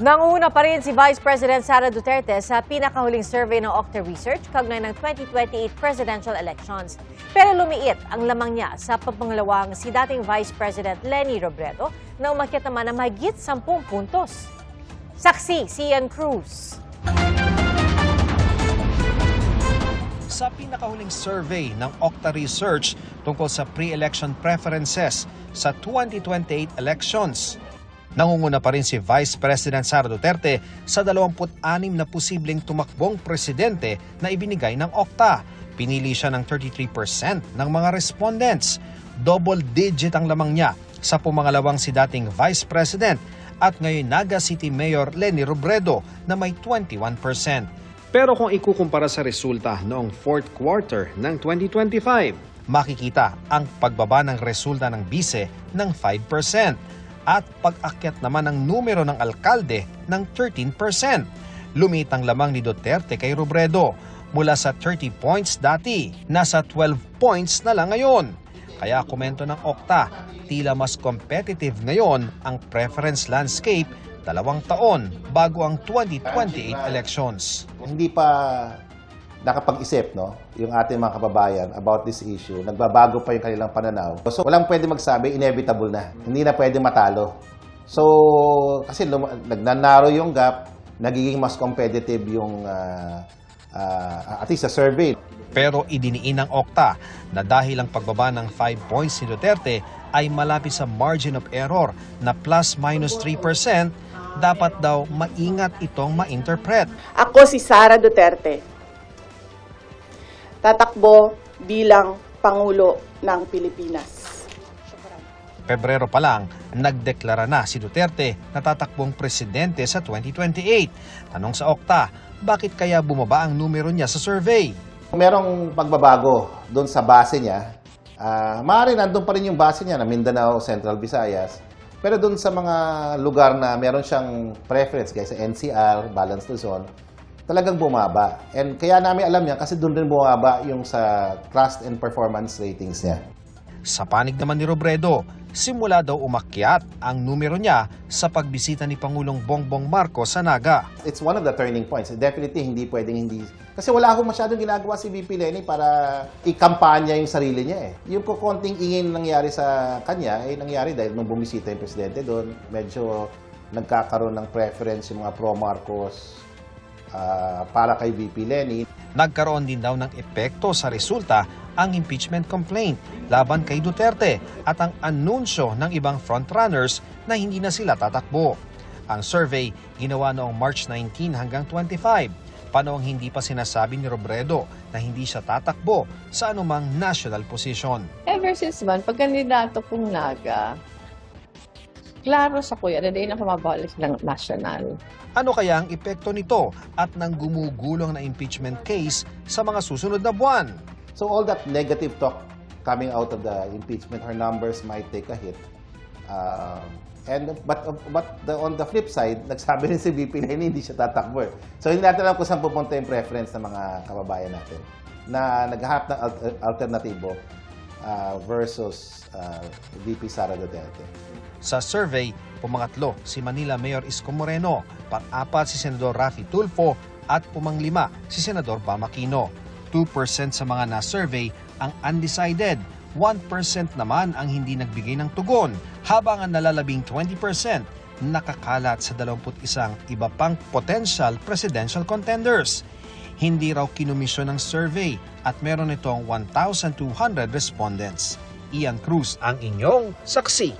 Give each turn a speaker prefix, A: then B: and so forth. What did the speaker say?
A: Nanguna pa rin si Vice President Sara Duterte sa pinakahuling survey ng Octa Research kaugnay ng 2028 presidential elections. Pero lumiit ang lamang niya sa papangalawang si dating Vice President Leni Robredo na umakyat naman ng mahigit 10 puntos. Saksi si Ian Cruz.
B: Sa pinakahuling survey ng Octa Research tungkol sa pre-election preferences sa 2028 elections, nangunguna pa rin si Vice President Sara Duterte sa 26 na posibleng tumakbong presidente na ibinigay ng Octa. Pinili siya ng 33% ng mga respondents. Double digit ang lamang niya sa pumangalawang si dating Vice President at ngayon Naga City Mayor Leni Robredo na may 21%. Pero kung ikukumpara sa resulta noong fourth quarter ng 2025, makikita ang pagbaba ng resulta ng bise ng 5% at pag-akyat naman ng numero ng alkalde ng 13%. Lumit ang lamang ni Duterte kay Robredo mula sa 30 points dati, nasa 12 points na lang ngayon. Kaya komento ng Octa, tila mas competitive ngayon ang preference landscape 2 taon bago ang 2028 elections.
C: Hindi pa nakapag-isip, no, yung ating mga kababayan about this issue. Nagbabago pa yung kanilang pananaw. So, walang pwede magsabi, inevitable na. Hindi na pwede matalo. So, kasi nagnanaro yung gap, nagiging mas competitive yung, at least sa survey.
B: Pero idiniin ng Octa na dahil ang pagbaba ng 5 points ni Duterte ay malapit sa margin of error na plus-minus 3%, dapat daw maingat itong ma-interpret.
D: Ako si Sara Duterte. Tatakbo bilang Pangulo ng Pilipinas.
B: Pebrero pa lang, nagdeklara na si Duterte na tatakbong presidente sa 2028. Tanong sa Octa, bakit kaya bumaba ang numero niya sa survey?
C: Merong pagbabago doon sa base niya. Maaari nandun pa rin yung base niya na Mindanao, Central Visayas. Pero doon sa mga lugar na meron siyang preference, guys, sa NCR, Balanced Luzon, talagang bumaba. And kaya namin alam yan kasi doon din bumaba yung sa trust and performance ratings niya.
B: Sa panig naman ni Robredo, simula daw umakyat ang numero niya sa pagbisita ni Pangulong Bongbong Marcos sa Naga.
C: It's one of the turning points. Definitely hindi pwedeng hindi. Kasi wala akong masyadong ginagawa si VP Leni para ikampanya yung sarili niya eh. Yung konting ingin nangyari sa kanya ay nangyari dahil nung bumisita yung presidente doon, medyo nagkakaroon ng preference yung mga pro-Marcos para kay VP Leni.
B: Nagkaroon din daw ng epekto sa resulta ang impeachment complaint laban kay Duterte at ang anunsyo ng ibang frontrunners na hindi na sila tatakbo. Ang survey ginawa noong March 19 hanggang 25, panoong hindi pa sinasabi ni Robredo na hindi siya tatakbo sa anumang national position.
E: Ever since man, pag kandidato kong Naga, klaro sa kuya na din ako mabalik ng national.
B: Ano kaya ang epekto nito at nang gumugulong na impeachment case sa mga susunod na buwan?
C: So all that negative talk coming out of the impeachment, her numbers might take a hit. But on the flip side, nagsabi rin si VP Leni hindi siya tatakbo. So hindi natin alam kung saan pupunta yung preference ng mga kababayan natin na naghahanap ng alternatibo versus VP Sara Duterte.
B: Sa survey, pumangatlo si Manila Mayor Isko Moreno, pang-apat si Senador Raffy Tulfo at pumang-5 si Senador Bam Aquino. 2% sa mga na-survey ang undecided, 1% naman ang hindi nagbigay ng tugon, habang ang nalalabing 20% nakakalat sa 21 iba pang potential presidential contenders. Hindi raw kinumisyon ng survey at meron itong 1,200 respondents. Ian Cruz ang inyong saksi.